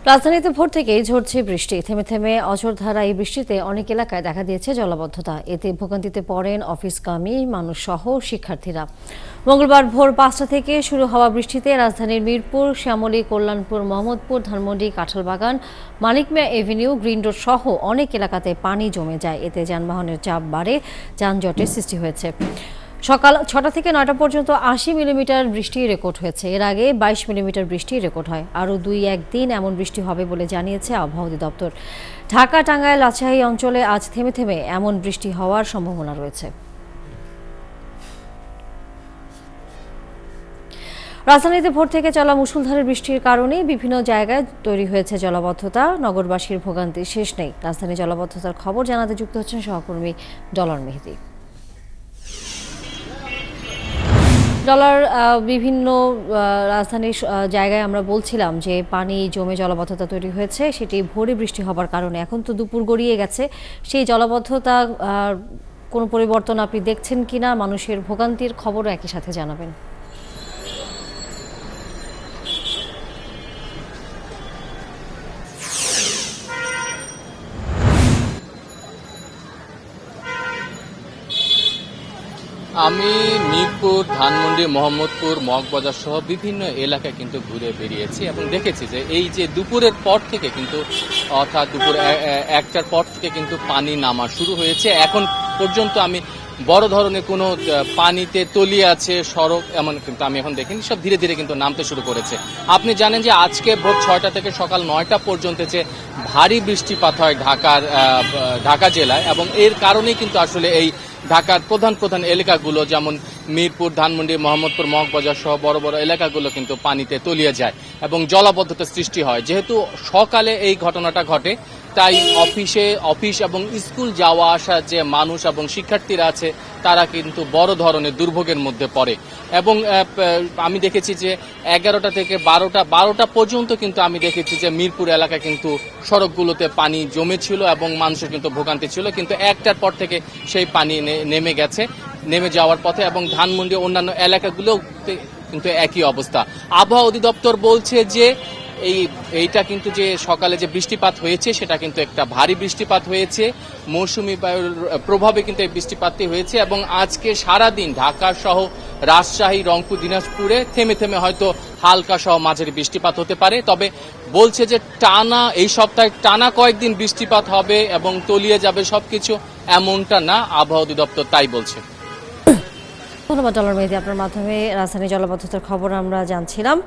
রাজধানীতে ভোর থেকেই ঝরছে বৃষ্টি। থেমে থেমে অঝোর ধারা এই বৃষ্টিতে অনেক এলাকায় দেখা দিয়েছে জলাবদ্ধতা। এতে ভোগান্তিতে পড়েন অফিসগামী মানুষ সহ শিক্ষার্থীরা। মঙ্গলবার ভোর ৫টা থেকে শুরু হওয়া বৃষ্টিতে রাজধানীর মিরপুর, শ্যামলী, কল্যাণপুর, মোহাম্মদপুর, ধানমন্ডি, কাঁঠালবাগান, মানিক মিয়া এভিনিউ, গ্রিন রোড সহ অনেক এলাকাতে পানি জমে যায়। এতে যানবাহনের চাপ বাড়ে, যানজটের সৃষ্টি হয়েছে। সকাল ৬টা থেকে ৯টা পর্যন্ত ৮০ মিলিমিটার বৃষ্টি রেকর্ড হয়েছে। এর আগে ২২ মিলিমিটার বৃষ্টি রেকর্ড হয়। আরও ২-১ দিন এমন বৃষ্টি হবে বলে জানিয়েছে আবহাওয়া অধিদপ্তর। ঢাকা, টাঙ্গাইল, রাজশাহী অঞ্চলে আজ থেমে থেমে এমন বৃষ্টি হওয়ার সম্ভাবনা রয়েছে। রাজধানীতে ভোর থেকে চলা মুষলধারে বৃষ্টির কারণে বিভিন্ন জায়গায় তৈরি হয়েছে জলাবদ্ধতা। নগরবাসীর ভোগান্তির শেষ নেই। রাজধানী জলাবদ্ধতার খবর জানাতে যুক্ত হচ্ছেন সহকর্মী ডলার মেহেদী। ডলার, বিভিন্ন রাজধানীর জায়গায় আমরা বলছিলাম যে পানি জমে জলাবদ্ধতা তৈরি হয়েছে, সেটি ভোরে বৃষ্টি হবার কারণে। এখন তো দুপুর গড়িয়ে গেছে, সেই জলাবদ্ধতা কোনো পরিবর্তন আপনি দেখছেন কিনা? মানুষের ভোগান্তির খবরও একই সাথে জানাবেন। আমি মিরপুর, ধানমন্ডি, মোহাম্মদপুর, মগবাজার সহ বিভিন্ন এলাকায় কিন্তু ঘুরে বেরিয়েছি এবং দেখেছি যে এই যে দুপুরের পর থেকে কিন্তু অর্থাৎ দুপুর ১টার পর থেকে কিন্তু পানি নামা শুরু হয়েছে। এখন পর্যন্ত আমি বড় ধরনের কোনো পানিতে তলিয়ে আছে সড়ক এমন কিন্তু আমি এখন দেখিনি। সব ধীরে ধীরে কিন্তু নামতে শুরু করেছে। আপনি জানেন যে আজকে ভোর ৬টা থেকে সকাল ৯টা পর্যন্ত যে ভারী বৃষ্টিপাত হয় ঢাকা জেলায়, এবং এর কারণেই কিন্তু আসলে এই ঢাকার প্রধান প্রধান এলাকাগুলো যেমন মিরপুর, ধানমন্ডি, মোহাম্মদপুর, মগবাজার সহ বড় বড় এলাকাগুলো কিন্তু পানিতে তলিয়ে যায় এবং জলাবদ্ধতার সৃষ্টি হয়। যেহেতু সকালে এই ঘটনাটা ঘটে, তাই অফিস এবং স্কুল যাওয়া আসা যে মানুষ এবং শিক্ষার্থীরা আছে তারা কিন্তু বড় ধরনের দুর্ভোগের মধ্যে পড়ে। এবং আমি দেখেছি যে ১১টা থেকে ১২টা পর্যন্ত কিন্তু আমি দেখেছি যে মিরপুর এলাকায় কিন্তু সড়কগুলোতে পানি জমেছিল এবং মানুষের কিন্তু ভোগান্তি ছিল, কিন্তু 1টার পর থেকে সেই পানি নেমে যাওয়ার পথে, এবং ধানমন্ডি অন্যান্য এলাকাগুলোতে কিন্তু একই অবস্থা। আবহাওয়া অধিদপ্তর বলছে যে এইটা কিন্তু যে সকালে যে বৃষ্টিপাত হয়েছে সেটা কিন্তু একটা ভারী বৃষ্টিপাত হয়েছে, মৌসুমী বায়ুর প্রভাবে কিন্তু এই বৃষ্টিপাতটি হয়েছে। এবং আজকে সারাদিন ঢাকা সহ রাজশাহী, রংপুর, দিনাজপুরে থেমে থেমে হয়তো হালকা সহ মাঝারি বৃষ্টিপাত হতে পারে। তবে বলছে যে এই সপ্তাহে টানা কয়েকদিন বৃষ্টিপাত হবে এবং তলিয়ে যাবে সবকিছু, এমনটা না, আবহাওয়া অধিদপ্তর তাই বলছে। ধন্যবাদ ডলার মেহেদী। আপনার মাধ্যমে রাজধানী জলাবদ্ধতার খবর আমরা জানছিলাম।